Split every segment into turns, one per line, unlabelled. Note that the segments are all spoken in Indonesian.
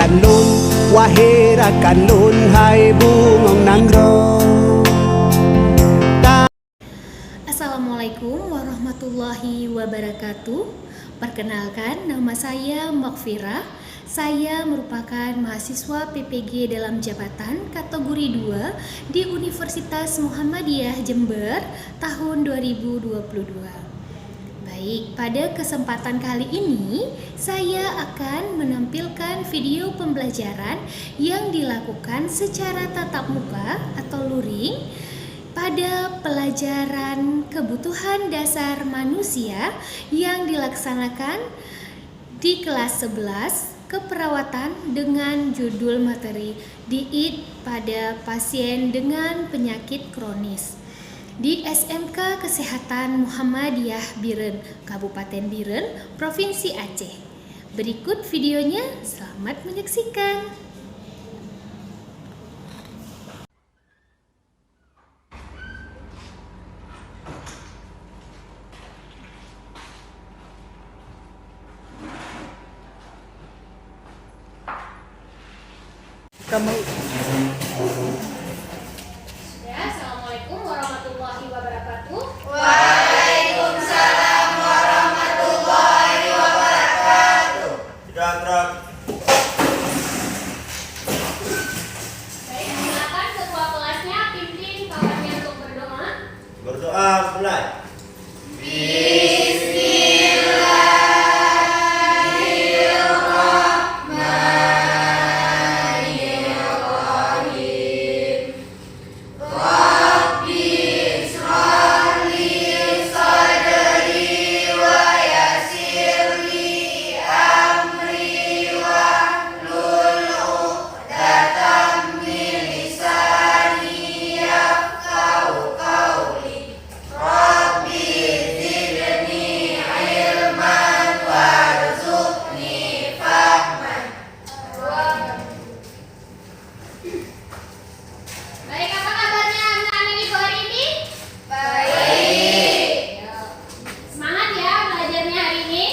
rakan nun, wahai rakan nun, hai bungong nangro.
Assalamualaikum warahmatullahi wabarakatuh. Perkenalkan, nama saya Makfirah. Saya merupakan mahasiswa PPG dalam jabatan kategori 2 di Universitas Muhammadiyah Jember tahun 2022. Baik, pada kesempatan kali ini saya akan menampilkan video pembelajaran yang dilakukan secara tatap muka atau luring pada pelajaran kebutuhan dasar manusia yang dilaksanakan di kelas 11 keperawatan dengan judul materi diet pada pasien dengan penyakit kronis di SMK Kesehatan Muhammadiyah Biren, Kabupaten Biren, Provinsi Aceh. Berikut videonya, selamat menyaksikan.
Ya, Assalamualaikum warahmatullahi wabarakatuh.
Waalaikumsalam warahmatullahi wabarakatuh.
Baik, silakan ketua kelasnya pimpin kawannya untuk berdoa.
Berdoa mulai.
Baik, apa kabarnya anak-anak ibu hari ini? Semangat ya belajarnya hari ini.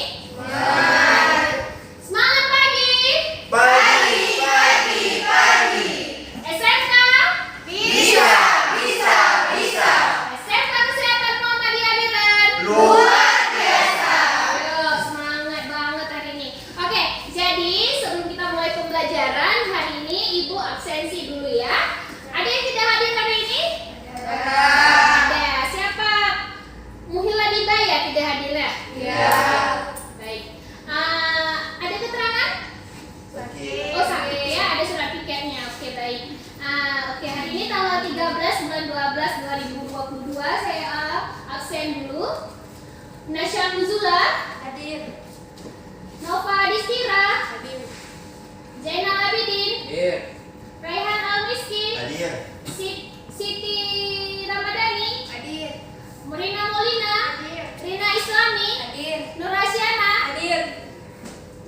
Semangat pagi. SMK. SMK Kesehatan Muhammadiyah Biren. Ayo, semangat banget hari ini. Oke, jadi sebelum kita mulai pembelajaran hari ini, Ibu absensi dulu ya. Ada yang tidak hadir hari ini? Ada. Siapa? Muhila Diba ya tidak hadir ya? Baik. Ada keterangan? Oh, sakit ya, ada surat piketnya. Oke, baik. Oke, hari ini tanggal 13 bulan 12 2022 saya absen dulu. Nasya Nuzula hadir. Nova Adistira hadir. Zainal Abidin Raihan Al-Miskin Siti Ramadhani hadir. Murina Molina hadir. Rina Islami hadir. Nur Asyana hadir.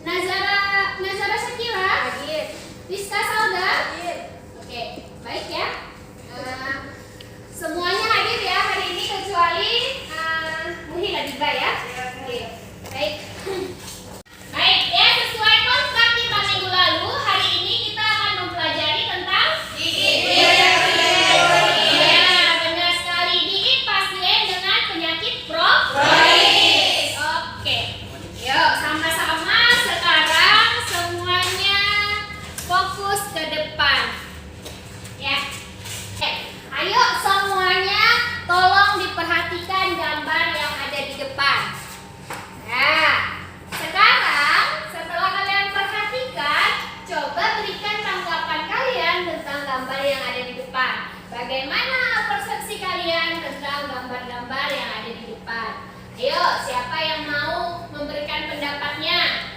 Nazara Syakira hadir. Rizka Salda hadir. Oke, baik ya. Semuanya hadir ya hari ini kecuali Muhila Diba ya. Oke, baik. Baik ya, sesuai kontrak kita minggu lalu, hari ini kita akan mempelajari tentang Ya, benar sekali. Diet pasien dengan penyakit kronis. Oke. Yuk, sama-sama sekarang semuanya fokus ke depan. Ya. Ayo semuanya tolong diperhatikan gambar yang ada di depan. Nah, sekarang setelah kalian perhatikan, coba berikan tanggapan kalian tentang gambar yang ada di depan. Bagaimana persepsi kalian tentang gambar-gambar yang ada di depan? Ayo, siapa yang mau memberikan pendapatnya?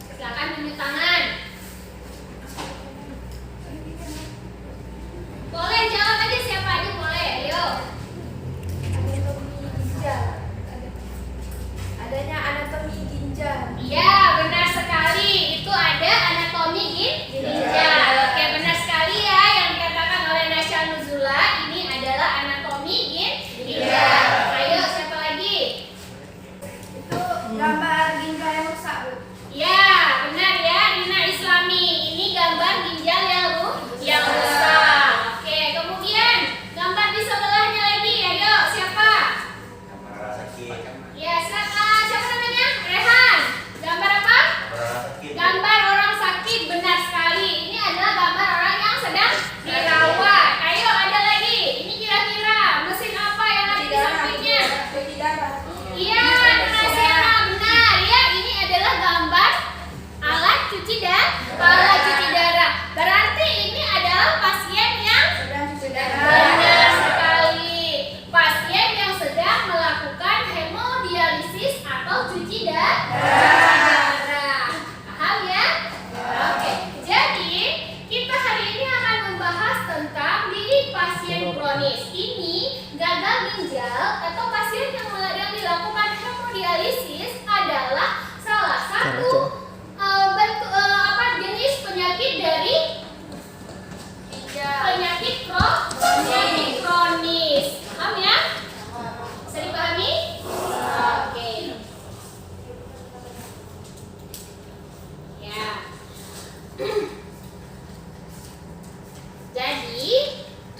Silakan tunjuk tangan. Boleh jawab aja siapa aja boleh. Ayo.
Adanya anatomi ginjal.
Iya, benar sekali. Itu ada anatomi ginjal. Oke, benar sekali ya yang dikatakan oleh Nasya Nuzula. Ini adalah anatomi ginjal. Ayo, siapa lagi?
Itu gambar ginjal yang rusak, Bu.
Ya, benar ya, Rina Islami. Ini gambar ginjal yang rusak. Oke, kemudian gambar di sebelahnya lagi. Ayo, siapa?
Gambar orang sakit.
Ya, siapa namanya? Rehan. Gambar apa?
Gambar orang sakit.
Gambar orang sakit, benar sekali. Ini adalah gambar orang yang sedang dirawat. Ayo, ada lagi. Ini kira-kira mesin apa yang ada di sampingnya?
Cuci darah.
Iya, Nasena, benar ya. Ini adalah gambar alat cuci darah. Berarti ini adalah pasien yang
Sedang cuci darah.
benar sekali. Pasien yang sedang melakukan hemodialisis atau cuci darah. Paham ya? Oke. Jadi, kita hari ini akan membahas tentang diri pasien kronis. Ini gagal ginjal atau pasien yang dilakukan hemodialisis adalah salah satu jenis penyakit dari penyakit kronis. Paham ya? Bisa dipahami? Oke. Ya. Jadi,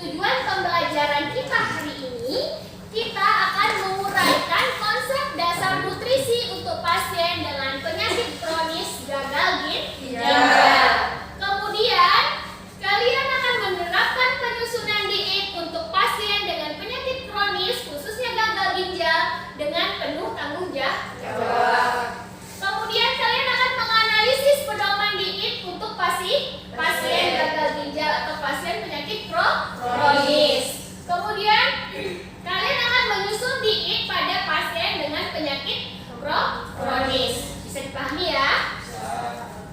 tujuan pembelajaran kita hari ini, kita akan menguraikan konsep dasar nutrisi untuk pasien dengan penyakit kronis gagal ginjal. Kemudian, kalian akan menerapkan penyusunan diet untuk pasien dengan penyakit kronis, khususnya gagal ginjal, dengan penuh tanggung jawab. Kemudian, kalian akan menganalisis pedoman diet untuk pasien gagal ginjal atau pasien penyakit kronis. Kemudian, kalian akan menyusun diet pada pasien dengan penyakit kronis. Bisa dipahami ya?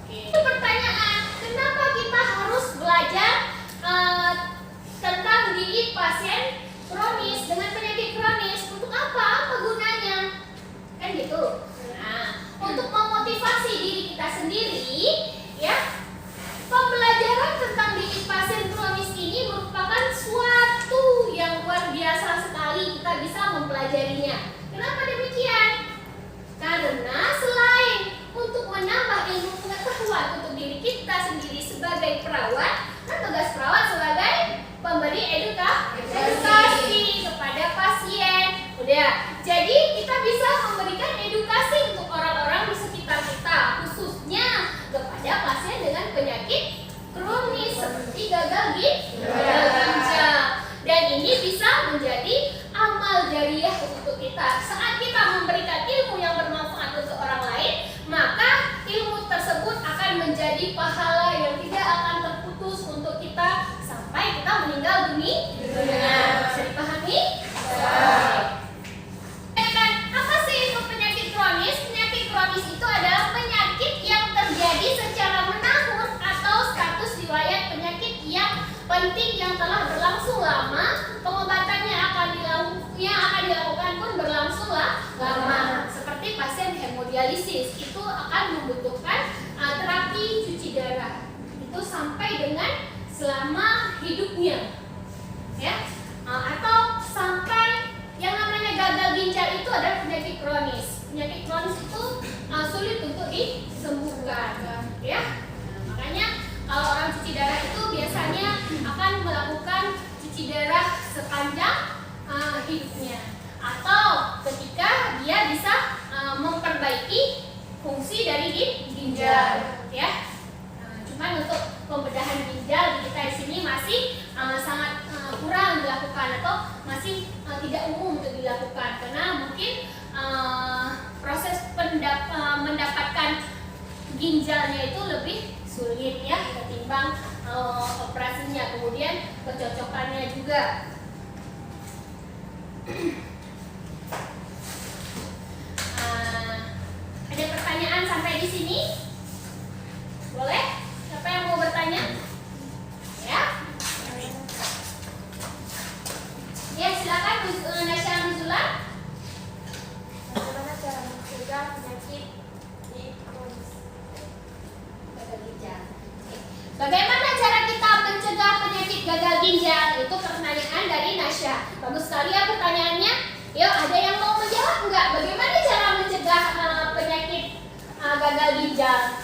Oke. Pertanyaan, kenapa kita harus belajar tentang diet pasien kronis dengan penyakit kronis? Untuk apa? Apa gunanya? Kan gitu. Nah, untuk memotivasi diri kita sendiri, ya. Pembelajaran tentang diet pasien kronis ini merupakan suatu yang luar biasa sekali kita bisa mempelajarinya. Kenapa demikian? Karena selain untuk menambah ilmu pengetahuan untuk diri kita sendiri sebagai perawat, kan tugas perawat sebagai pemberi edukasi kepada pasien. Udah, jadi kita bisa memberikan edukasi untuk orang-orang di sekitar kita, khususnya kepada pasien dengan penyakit kronis seperti gagal ginjal. Dan ini bisa menjadi amal jariah untuk kita. Saat kita memberikan ilmu yang bermanfaat untuk orang lain, maka ilmu tersebut akan menjadi pahala yang tidak akan terputus untuk kita sampai kita meninggal dunia. Bisa dipahami? Apa sih itu penyakit kronis? Penyakit kronis itu adalah penyakit yang terjadi secara menahun atau status riwayat penyakit yang penting yang telah berlangsung lama. Pengobatannya akan dilakukan pun berlangsung lama. Seperti pasien hemodialisis itu akan membutuhkan terapi cuci darah. Itu sampai dengan selama hidupnya. Ya. Atau sampai yang namanya gagal ginjal itu adalah penyakit kronis. Penyakit kronis itu sulit untuk disembuhkan, ya. Makanya kalau orang cuci darah itu biasanya akan melakukan cuci darah sepanjang hidupnya, atau ketika dia bisa memperbaiki fungsi dari ginjal, ya. Cuman untuk pembedahan ginjal di kita di sini masih sangat kurang dilakukan atau masih tidak umum untuk dilakukan karena mungkin proses mendapatkan ginjalnya itu lebih sulit ya ketimbang operasinya, kemudian kecocokannya juga. Ada pertanyaan sampai di sini? Boleh? Siapa yang mau bertanya? Ya? Ya, silakan Nasya Nuzula.
Bagaimana cara mencegah penyakit di kronis?
Gagal ginjal. Bagaimana cara kita mencegah penyakit gagal ginjal? Itu pertanyaan dari Nasya. Bagus sekali ya pertanyaannya. Yuk, ada yang mau menjawab enggak? Bagaimana cara mencegah penyakit gagal ginjal?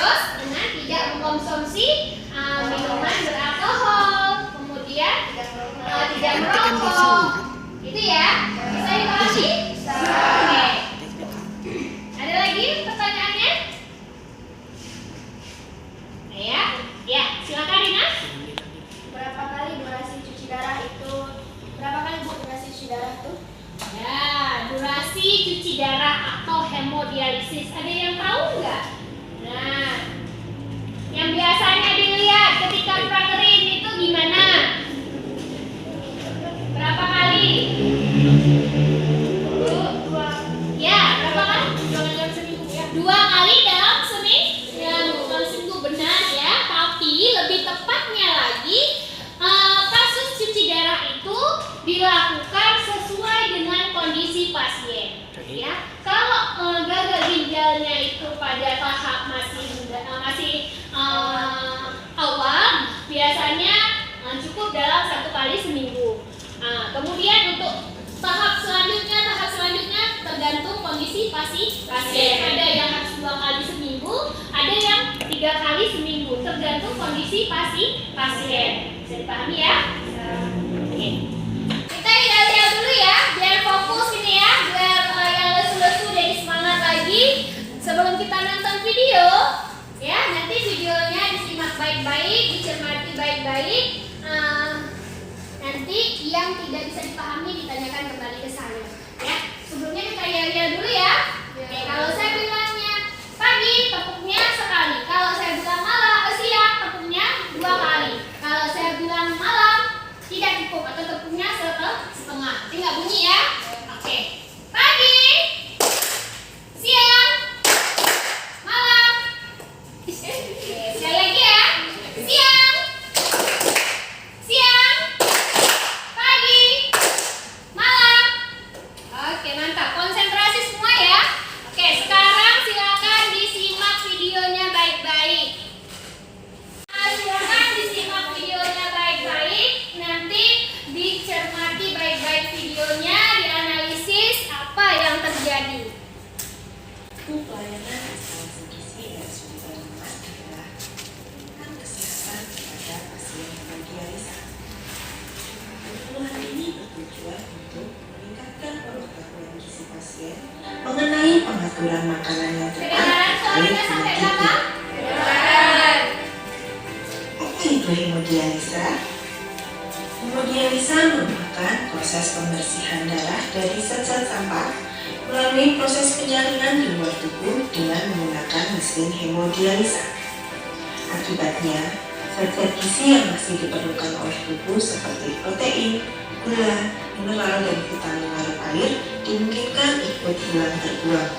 Terus dengan tidak mengkonsumsi minuman beralkohol, kemudian tidak merokok. Itu ya. Bisa dipahami? Oke. Ada lagi pertanyaannya? Ya, ya, silakan Rina.
Berapa kali durasi cuci darah itu? Berapa kali Bu durasi cuci darah itu?
Ya, durasi cuci darah atau hemodialisis. Ada yang tahu nggak? Nah, yang biasanya dilihat ketika prakerin itu gimana? Berapa kali? Ya, berapa kali? 2 kali dalam seminggu ya. 2 kali dalam seminggu benar ya. Tapi lebih tepatnya lagi, kasus cuci darah itu dilakukan sesuai dengan kondisi pasien. Ya, kalau gagal ginjalnya itu pada tahap masih awal, biasanya cukup dalam 1 kali seminggu. Kemudian untuk tahap selanjutnya tergantung kondisi pasien. Ada yang harus 2 kali seminggu, ada yang 3 kali seminggu, tergantung kondisi pasien. Bisa dipahami ya? Oke. Kita lihat dulu ya, biar fokus ini ya, biar yang lesu-lesu jadi semangat lagi. Sebelum kita nonton video, ya nanti videonya disimak baik-baik, dicermati baik-baik. Nanti yang tidak bisa dipahami ditanyakan kembali ke saya. Ya, sebelumnya kita lihat dulu ya. Oke, kalau saya bilangnya pagi, tepuknya sekali. Kalau saya bilang siang, tepuknya 2 kali. Kalau saya bilang malam, tidak tepuk atau tepuknya setengah. Tinggal bunyi ya. Oke, pagi, siang, malam. Sekali lagi ya. Siang, pagi, malam. Oke, mantap. Konsentrasi semua ya. Oke, sekarang silakan disimak videonya baik-baik. Silakan disimak videonya baik-baik. Nanti dicermati baik-baik videonya, dianalisis apa yang terjadi.
Pelayanan instalasi gizi RSUD Banyumas adalah memberikan kesehatan kepada pasien hemodialisa. Kebutuhan ini bertujuan untuk meningkatkan pengetahuan gizi pasien mengenai pengaturan makanan yang tepat
Kedengaran suaranya
terkait
sampai
penyakitnya.
belakang?
Apa itu hemodialisa? Hemodialisa merupakan proses pembersihan darah dari zat-zat sampah melalui proses penyaringan di luar tubuh dengan menggunakan mesin hemodialisa. Akibatnya, zat-zat gizi yang masih diperlukan oleh tubuh seperti protein, gula, mineral, dan vitamin larut air dimungkinkan ikut hilang terbuang.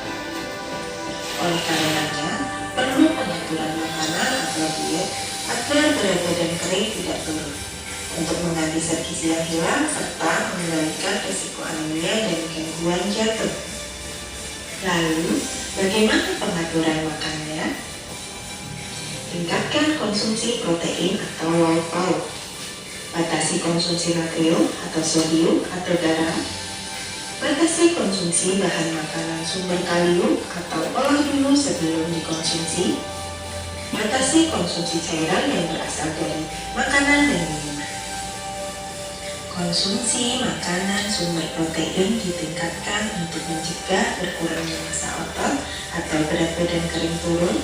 Oleh karenanya, perlu pengaturan makanan atau diet agar berat badan kering tidak turun untuk mengganti zat gizi yang hilang serta mengendalikan risiko anemia dan gangguan jantung. Lalu, bagaimana pengaturan makannya? Tingkatkan konsumsi protein atau lauk pauk. Batasi konsumsi natrium atau sodium atau garam. Batasi konsumsi bahan makanan sumber kalium atau olah dulu sebelum dikonsumsi. Batasi konsumsi cairan yang berasal dari makanan dan minuman. Konsumsi makanan sumber protein ditingkatkan untuk mencegah berkurangnya massa otot atau berat badan kering turun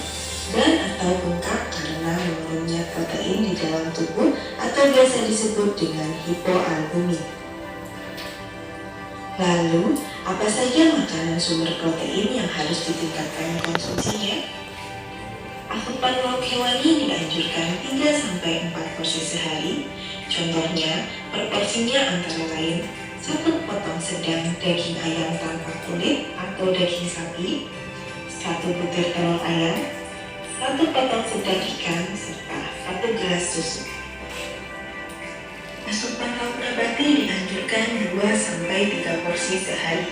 dan atau bengkak karena menurunnya protein di dalam tubuh atau biasa disebut dengan hipoalbumi. Lalu, apa saja makanan sumber protein yang harus ditingkatkan konsumsinya? Asupan lauk hewani dianjurkan 3-4 porsi sehari. Contohnya, proporsinya antara lain 1 potong sedang daging ayam tanpa kulit atau daging sapi, 1 butir telur ayam, 1 potong sedang ikan, serta 1 gelas susu. Asupan lauk nabati dianjurkan 2-3 porsi sehari.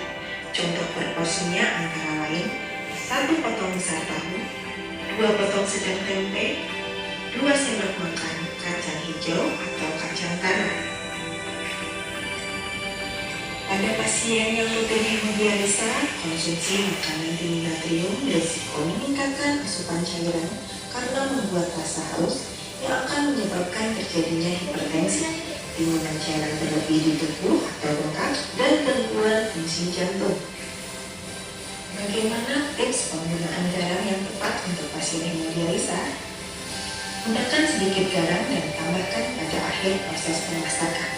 Contoh proporsinya antara lain 1 potong besar tahu, 2 potong sedang tempe, 2 sendok makan kacang hijau atau kacang tanah. Pada pasien yang rutin hemodialisa, konsumsi makanan tinggi natrium berisiko meningkatkan asupan cairan karena membuat rasa haus yang akan menyebabkan terjadinya hipertensi, timbunan cairan berlebih di tubuh atau bengkak, dan gangguan fungsi jantung. Bagaimana tips penggunaan garam yang tepat untuk pasien hemodialisa? Gunakan sedikit garam dan tambahkan pada akhir proses pemasakan.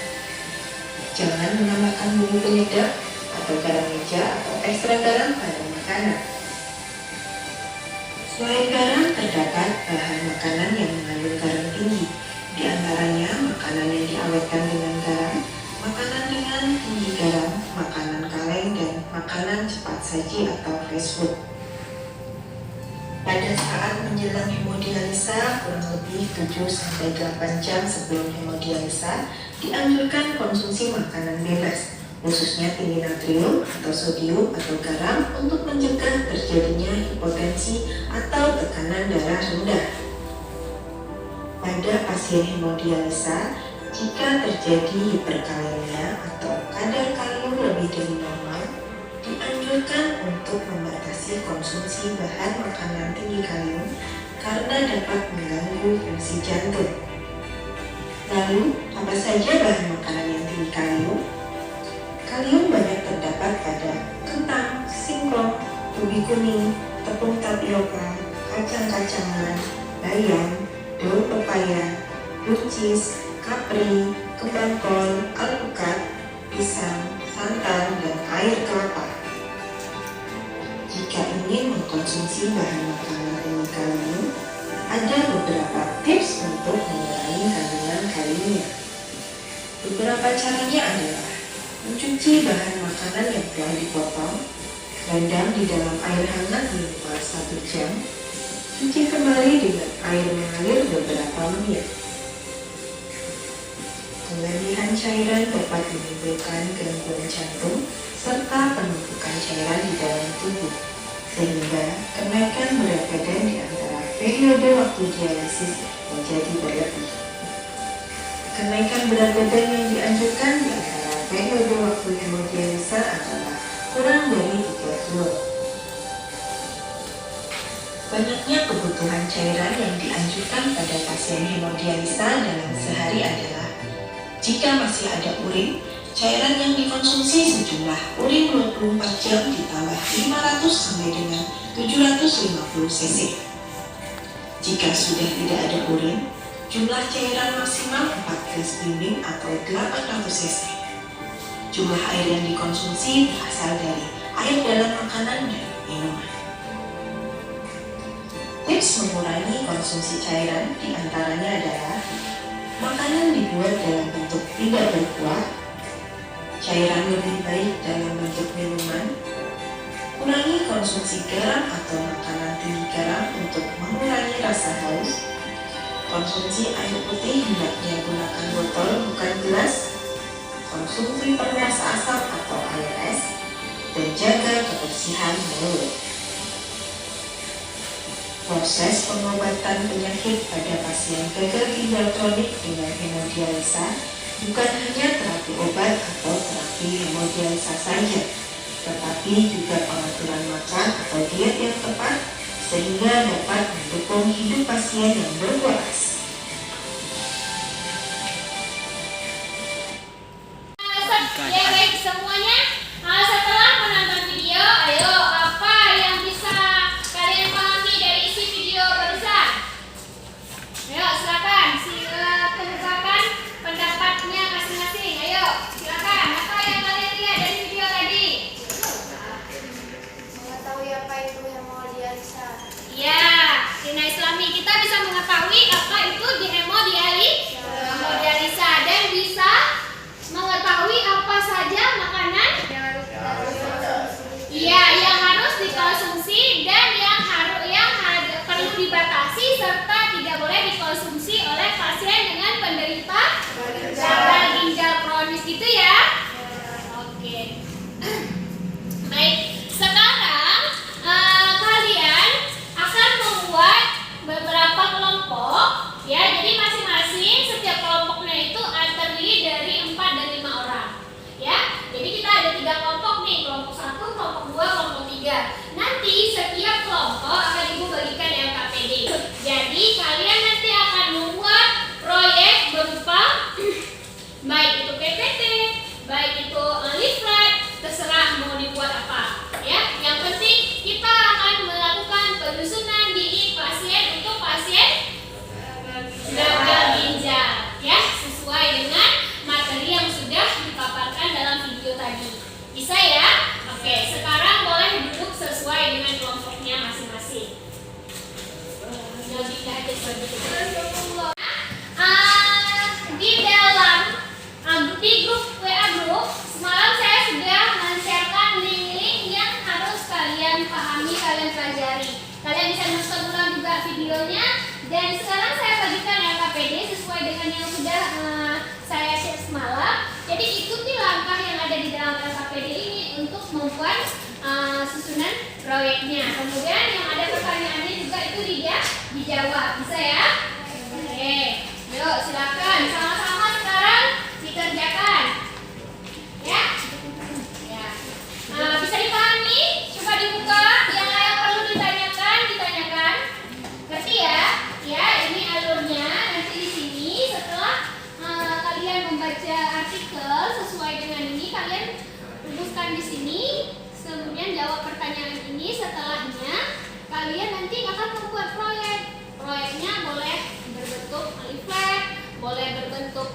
Jangan menambahkan bumbu penyedap atau garam meja atau ekstra garam pada makanan. Selain garam, terdapat bahan makanan yang mengandung garam tinggi, di antaranya makanan yang diawetkan dengan garam, makanan ringan tinggi garam, makanan kaleng, dan makanan cepat saji atau fast food. Pada saat menjelang hemodialisa, kurang lebih 7-8 jam sebelum hemodialisa, dianjurkan konsumsi makanan bebas, khususnya tinggi natrium atau sodium atau garam untuk mencegah terjadinya hipotensi atau tekanan darah rendah. Pada pasien hemodialisa, jika terjadi hiperkalemia atau kadar kalium lebih dari normal, dianjurkan untuk membatasi konsumsi bahan makanan tinggi kalium karena dapat mengganggu fungsi jantung. Lalu, apa saja bahan makanan yang tinggi kalium? Kalium banyak terdapat pada kentang, singkong, ubi kuning, tepung tapioka, kacang-kacangan, bayam, daun pepaya, buncis, kapri, kembang kol, alpukat, pisang, santan, dan air kelapa. Jika ingin mengkonsumsi bahan makanan tinggi kalium, ada beberapa tips untuk mengurangi kandungan kaliumnya. Beberapa caranya adalah mencuci bahan makanan yang telah dipotong, rendam di dalam air hangat minimal 1 jam, cuci kembali dengan air mengalir beberapa menit. Kelebihan cairan dapat menimbulkan gangguan jantung serta penumpukan cairan di dalam tubuh, sehingga kenaikan berat badan di antara periode waktu dialisis menjadi berlebih. Kenaikan berat badan yang dianjurkan di antara periode waktu hemodialisa adalah kurang dari 3 kilo. Banyaknya kebutuhan cairan yang dianjurkan pada pasien hemodialisa dalam sehari adalah: jika masih ada urin, cairan yang dikonsumsi sejumlah urin 24 jam ditambah 500 sampai dengan 750 cc. Jika sudah tidak ada urin, jumlah cairan maksimal 4 gelas bimbing atau 800 cc. Jumlah air yang dikonsumsi berasal dari air dalam makanan dan minuman. Tips mengurangi konsumsi cairan diantaranya adalah: makanan dibuat dalam bentuk tidak berkuah, cairan lebih baik dalam bentuk minuman, kurangi konsumsi garam atau makanan tinggi garam untuk mengurangi rasa haus, konsumsi air putih hendaknya gunakan botol bukan gelas, konsumsi penuas asam atau air es, dan jaga kebersihan mulut. Proses pengobatan penyakit pada pasien gagal ginjal kronik dengan hemodialisa bukan hanya terapi obat atau terapi hemodialisa saja, tetapi juga pengaturan makan atau diet yang tepat sehingga dapat mendukung hidup pasien yang berkualitas.
Ya baik semuanya, setelah menonton video, ayo apa yang bisa kalian pahami dari isi video barusan? Ayo silakan, kemukakan pendapatnya masing-masing. Ayo silakan, apa yang kalian lihat dari video tadi?
Mengetahui apa itu hemodialisa.
Ya, Dina Islami kita bisa mengetahui apa videonya. Dan sekarang saya bagikan LKPD sesuai dengan yang sudah saya share semalam. Jadi ikuti langkah yang ada di dalam LKPD ini untuk membuat susunan proyeknya. Kemudian yang ada pertanyaannya juga itu dijawab. Bisa ya? Oke, yuk silakan sama-sama sekarang dikerjakan. Ya? Ya. Bisa dipahami? Coba dibuka. Yang perlu ditanyakan. Ngerti ya? Ya, ini alurnya. Nanti di sini setelah kalian membaca artikel sesuai dengan ini, kalian rumuskan di sini. Kemudian jawab pertanyaan ini. Setelahnya kalian nanti akan membuat proyek. Proyeknya boleh berbentuk leaflet, boleh berbentuk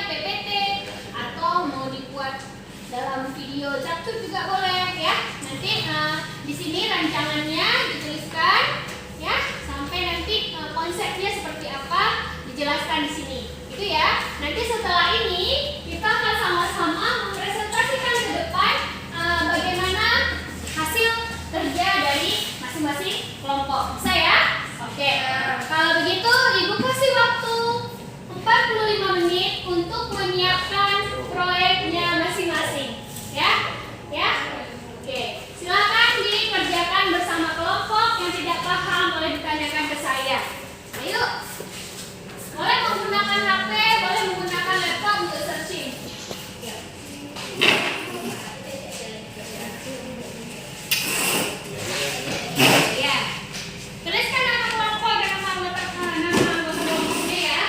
PPT, atau mau dibuat dalam video capture juga boleh ya. Nanti di sini rancangannya dituliskan ya, sampai nanti konsepnya seperti apa dijelaskan di sini. Itu ya. Nanti setelah ini kita akan sama-sama mempresentasikan ke depan bagaimana hasil kerja dari masing-masing kelompok. Bisa ya? Oke. Kalau begitu Ibu kasih waktu 45 menit untuk menyiapkan proyeknya masing-masing. Ya? Ya? Oke. Silakan dikerjakan bersama kelompok. Yang tidak paham boleh ditanyakan ke saya. Ayo. Boleh menggunakan HP, boleh menggunakan laptop untuk searching. Ya. Tuliskan nama kelompok dan nama anggota kelompoknya ya.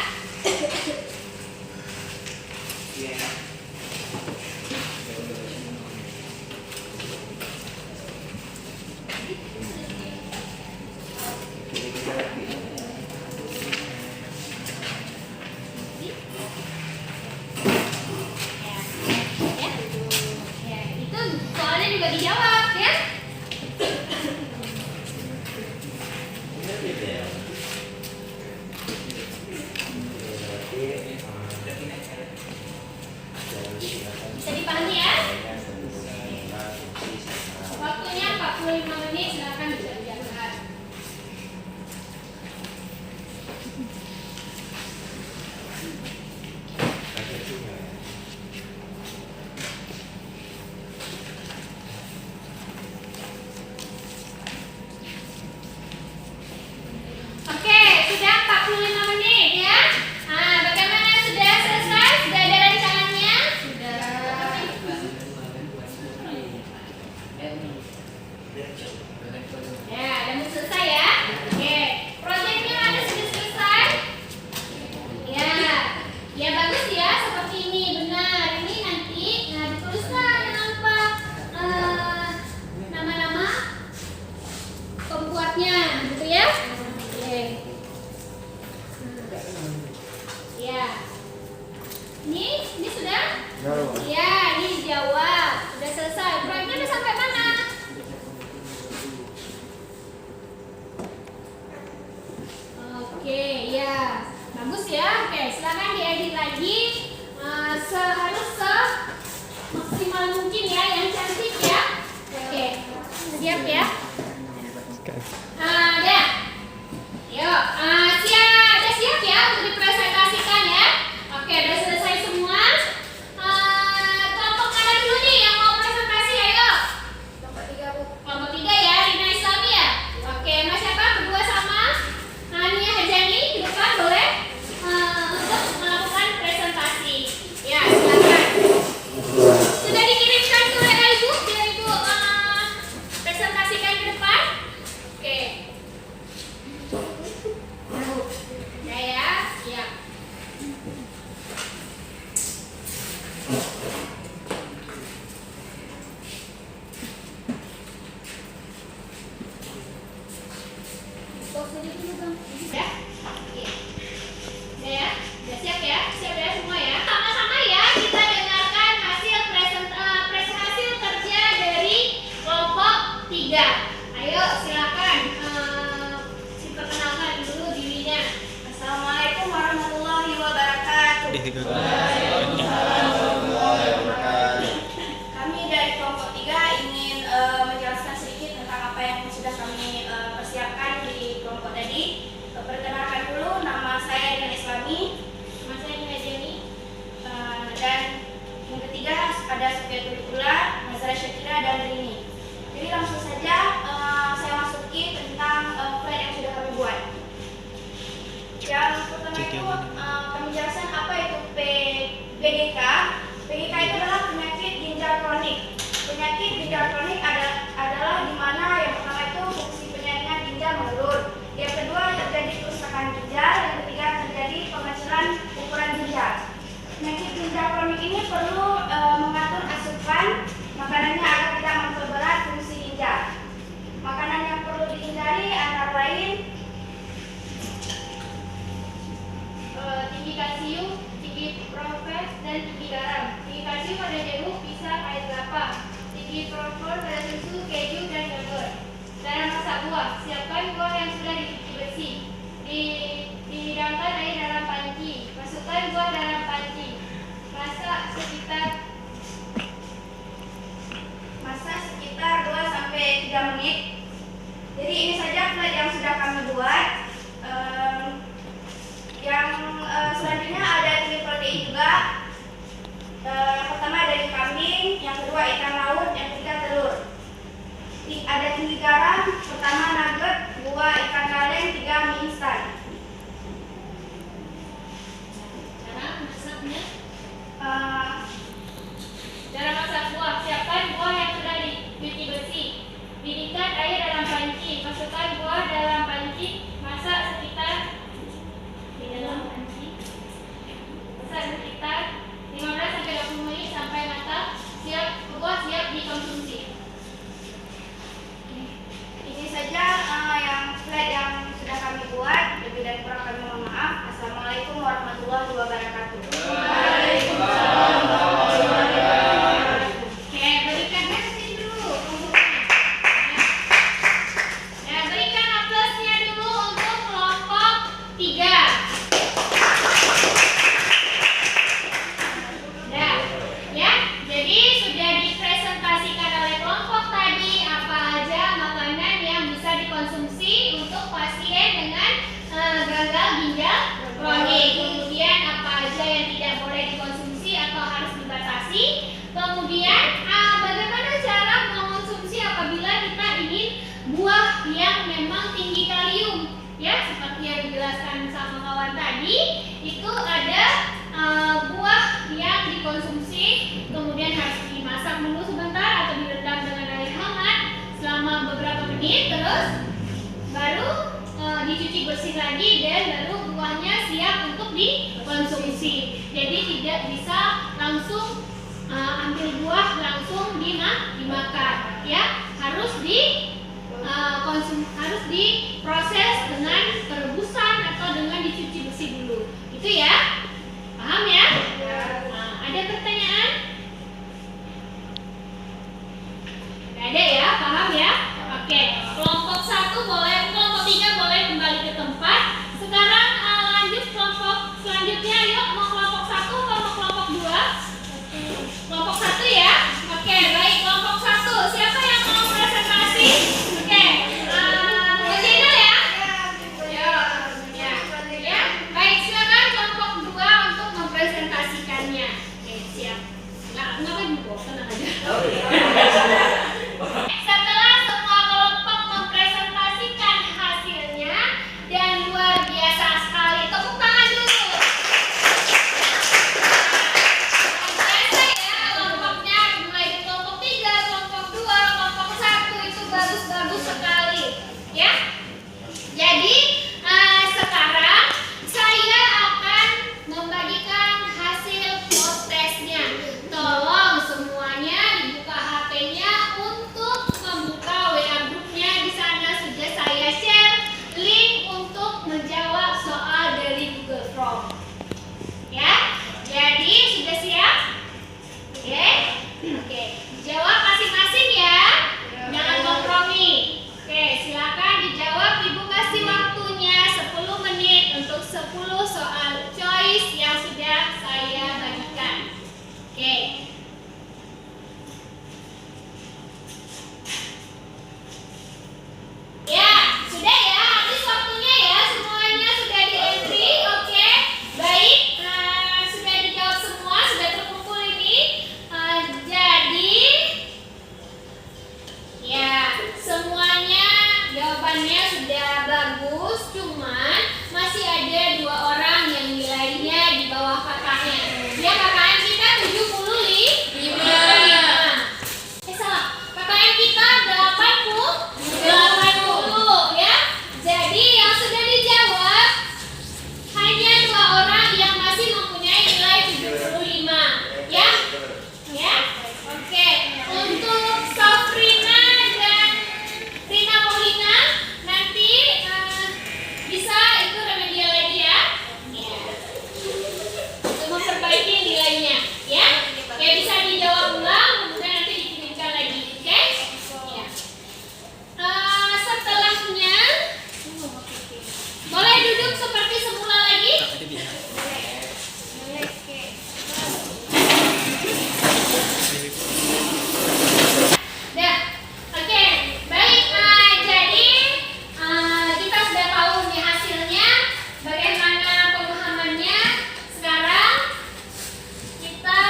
Ya, itu soalnya juga dijawab ya. Bisa dipahami ya? Waktunya 45 menit, silakan dikerjakan. Oke, sudah 45 menit ya. Bagaimana, sudah selesai? Sudah ada rancangannya? Sudah. Ya, udah mau selesai ya. Oke, proyeknya ada sudah selesai. Ya, ya bagus ya, seperti ini benar. Ini nanti dituliskan apa nama-nama pembuatnya, gitu ya. Oke. Ya. Ini sudah? Ya, ini dijawab. Sudah selesai. Proyeknya udah sampai mana? Oke, ya. Bagus ya. Oke, silakan diedit lagi. Harus maksimal mungkin ya, yang cantik ya. Oke. Siap ya? Udah. Yuk, siap ya untuk dipresentasikan ya. Oke, udah selesai semua. Kelompok mana dulu nih yang mau presentasi? Ayo.
Kelompok 3, Bu.
Kelompok 3 ya, Rina Islami ya. Oke, Mas siapa? Berdua sama Nia Hajani di depan boleh untuk melakukan presentasi. Ya, silakan. Sudah dikirimkan ke WA Ibu, biar Ibu presentasikan ke depan. Oke. Ya, siap. Ya? Oke. Ya? Udah siap ya? Siap ya semua ya? Sama-sama ya, kita dengarkan hasil hasil kerja dari kelompok 3. Ayo silakan diperkenalkan dulu dirinya.
Assalamualaikum warahmatullahi wabarakatuh. Kami dari kelompok 3 ingin menjelaskan sedikit tentang apa yang sudah kami persiapkan di Dan yang ketiga ada Sofiatul Ula, Nazara Syakira, dan Rini. Jadi langsung saja saya masuki tentang plan yang sudah kami buat. Yang pertama itu kami jelaskan apa itu PGK. PGK itu adalah penyakit ginjal kronik. Penyakit ginjal kronik adalah di mana yang pertama itu fungsi penyaringan ginjal menurun. Yang kedua terjadi kerusakan ginjal. Yang ketiga terjadi pengecilan ukuran ginjal. Penyakit ginjal kronik ini perlu mengatur asupan makanannya agar tidak memperberat fungsi ginjal. Makanan yang perlu dihindari antara lain tinggi kalsium, tinggi profes, dan tinggi garam. Tinggi kalsium pada jeruk, pisang, air kelapa. Tinggi profes pada susu, keju, dan yogurt. Cara masak buah, siapkan buah yang sudah dicuci bersih. Dihidangkan air dalam panci. Masukkan buah dalam panci. Masak sekitar 2-3 menit. Jadi ini saja plan yang sudah kami buat. Yang selanjutnya ada tinggi protein juga. Pertama dari kambing, yang kedua ikan laut, yang ketiga telur. Ada tinggi garam, pertama nugget, 2 ikan kaleng, 3 mie instan.
Cara masaknya? Cara masak buah, siapkan buah yang sudah dicuci bersih. Didihkan air dalam panci, masukkan buah dalam panci, masak sekitar 15-20 menit sampai matang. Buah siap dikonsumsi.
Ini saja yang slide yang sudah kami buat. Lebih dan kurang kami mohon maaf. Assalamualaikum warahmatullahi wabarakatuh.
Oke, berikan kasih dulu. Ya, berikan aplausnya dulu untuk kelompok 3. Ya, jadi sudah dipresentasikan oleh kelompok tadi apa aja makanan yang bisa dikonsumsi untuk pasien dengan gagal ginjal kronik. Kemudian apa aja yang tidak boleh dikonsumsi atau harus dibatasi. Kemudian bagaimana cara mengonsumsi apabila kita ingin buah yang memang tinggi kalium. Ya, seperti yang dijelaskan sama kawan tadi, itu ada buah yang dikonsumsi kemudian harus dimasak dulu sebentar atau direndam dengan air hangat selama beberapa menit, terus baru dicuci bersih lagi dan baru buahnya siap untuk dikonsumsi. Jadi tidak bisa langsung ambil buah langsung dimakan, ya, harus harus diproses dengan perebusan atau dengan dicuci bersih dulu. Itu ya. Paham ya? Ada pertanyaan? Gak ada ya? Paham ya? Oke. Kelompok 1 boleh, kelompok 3 boleh kembali ke tempat. Sekarang lanjut kelompok selanjutnya. Yuk, mau kelompok 1 atau mau kelompok 2? Kelompok 1 ya? Oke, baik. Kelompok 1. Siapa yang mau presentasi? Oke. Mbak Zainal ya? Ya. Baik, silakan kelompok 2 untuk mempresentasikannya. Oke, siap. Nggak juga, tenang aja. Setelah semua kelompok mempresentasikan hasilnya dan luar biasa sekali, tepuk tangan dulu. jawabannya sudah bagus, cuman masih ada 2 orang yang nilainya di bawah kakaknya. Ya, KKM kita 75. Salah. KKM kita 80 ya. Jadi yang sudah dijawab hanya 2 orang yang masih mempunyai nilai 75. Ya. Ya. Oke. Untuk Safrina dan Rina Paulina nanti bisa ikut remedial lagi ya. Untuk memperbaiki nilainya, ya. Ya, bisa dijawab ulang, kemudian nanti dikirimkan lagi, oke? Ya. Setelahnya boleh duduk seperti semula lagi. Dah, oke, baik. Jadi kita sudah tahu nih hasilnya, bagaimana pemahamannya. Sekarang kita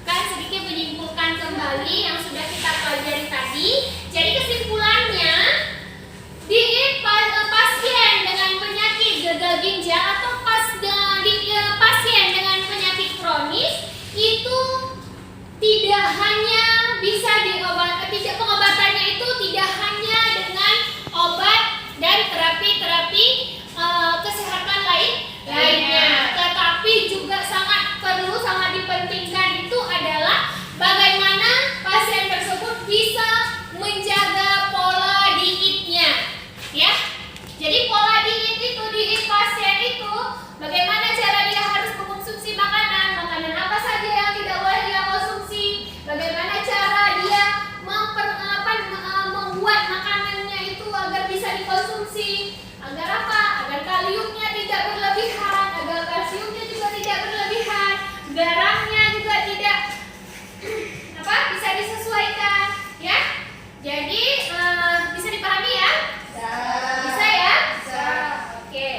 akan sedikit menyimpulkan kembali yang sudah kita pelajari tadi. Jadi kesimpulannya, di pasien dengan penyakit gagal ginjal atau pasien dengan penyakit kronis itu tidak hanya bisa pengobatannya itu tidak hanya dengan obat dan terapi-terapi kesehatan lainnya, tetapi juga sangat dipentingkan itu adalah bagaimana pasien tersebut bisa menjaga pola dietnya, ya. Jadi pola diet pasien itu bagaimana cara dia harus mengkonsumsi makanan apa saja yang tidak boleh dia konsumsi, bagaimana cara dia membuat makanannya itu agar bisa dikonsumsi, agar apa? Agar kaliumnya tidak berlebihan, agar kalsiumnya juga tidak berlebihan, garamnya juga tidak bisa disesuaikan, ya. Jadi bisa dipahami ya? Bisa ya? Oke.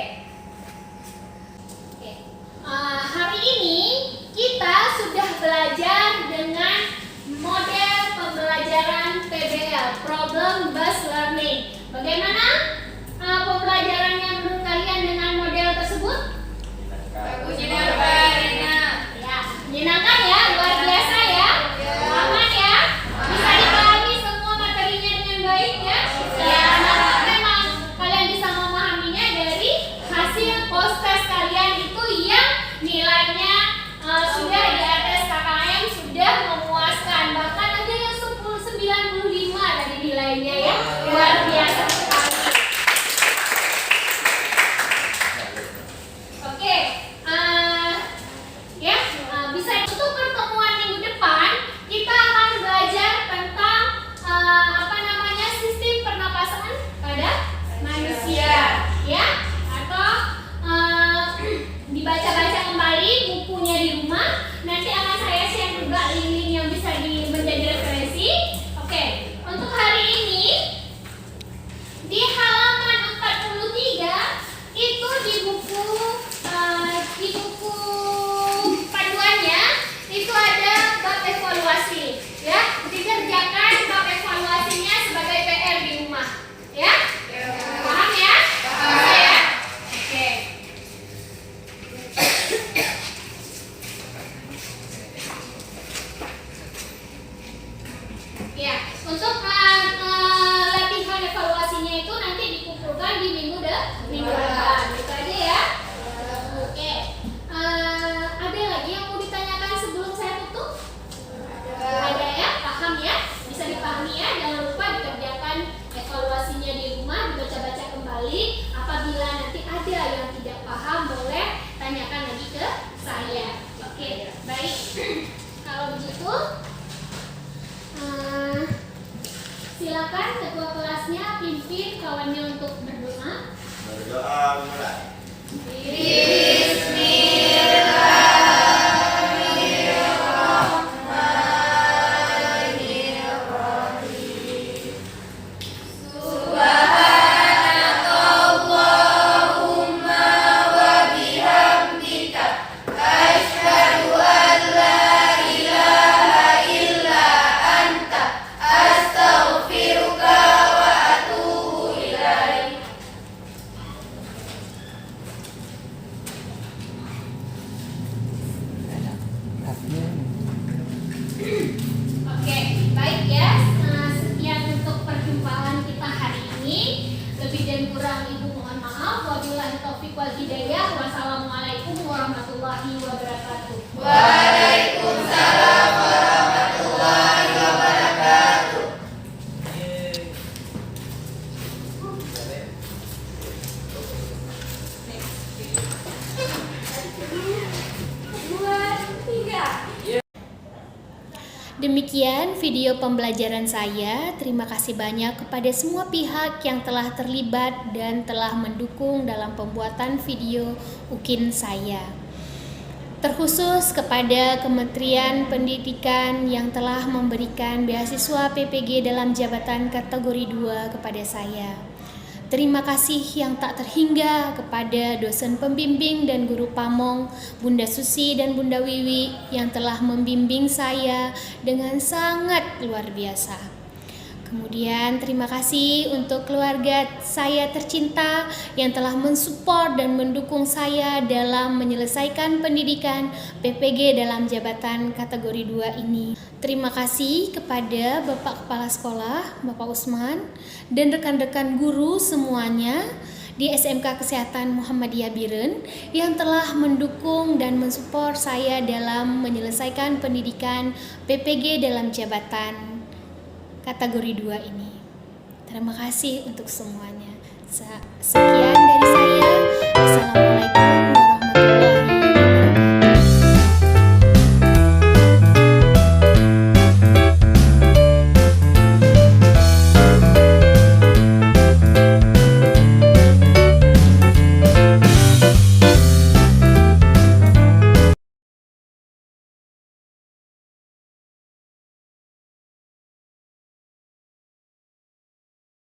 Hari ini kita sudah belajar dengan model pembelajaran PBL, Problem Based Learning. Bagaimana pembelajarannya menurut kalian dengan model tersebut? Menyenangkan ya, luar biasa ya, aman ya, bisa dipahami semua materinya dengan baik ya. Memang kalian bisa memahaminya dari hasil post test kalian itu yang nilainya sudah di atas KKM, sudah memuaskan, bahkan ada yang 95 tadi nilainya ya, luar biasa sekali. Oke, bisa. Untuk pertemuan minggu depan kita akan belajar tentang sistem pernapasan pada manusia, ya, atau dibaca-baca kembali bukunya di rumah. Nanti akan saya share juga link yang bisa menjadi referensi. Oke, untuk hari ini di halaman 43 itu di buku panduannya itu ada bab evaluasi, ya. Dikerjakan bab evaluasinya sebagai PR di rumah, ya. Paham ya? Bisa ya? Oke. Ya, untuk latihan evaluasinya itu nanti dikumpulkan di minggu depan. Itu aja ya. Oke. Ada lagi yang mau ditanyakan sebelum saya tutup? Ada ya? Paham ya? Bisa dipahami ya? Jangan lupa dikerjakan evaluasinya di rumah, dibaca-baca kembali. Apabila nanti ada yang tidak paham, boleh tanyakan lagi ke saya. Oke, baik. Kalau begitu, silakan ketua kelasnya pimpin kawannya untuk berdoa.
Berdoa mulai.
Astaghfiruka wa atubu ilaik.
wal hidayah. Wassalamualaikum warahmatullahi wabarakatuh.
Waalaikumsalam warahmatullahi wabarakatuh.
Demikian video pembelajaran saya. Terima kasih banyak kepada semua pihak yang telah terlibat dan telah mendukung dalam pembuatan video UKIN saya. Terkhusus kepada Kementerian Pendidikan yang telah memberikan beasiswa PPG dalam jabatan kategori 2 kepada saya. Terima kasih yang tak terhingga kepada dosen pembimbing dan guru pamong, Bunda Susi dan Bunda Wiwi yang telah membimbing saya dengan sangat luar biasa. Kemudian terima kasih untuk keluarga saya tercinta yang telah mensupport dan mendukung saya dalam menyelesaikan pendidikan PPG dalam jabatan kategori 2 ini. Terima kasih kepada Bapak Kepala Sekolah, Bapak Usman, dan rekan-rekan guru semuanya di SMK Kesehatan Muhammadiyah Biren yang telah mendukung dan mensupport saya dalam menyelesaikan pendidikan PPG dalam jabatan kategori 2 ini. Terima kasih untuk semuanya. Sekian dari saya.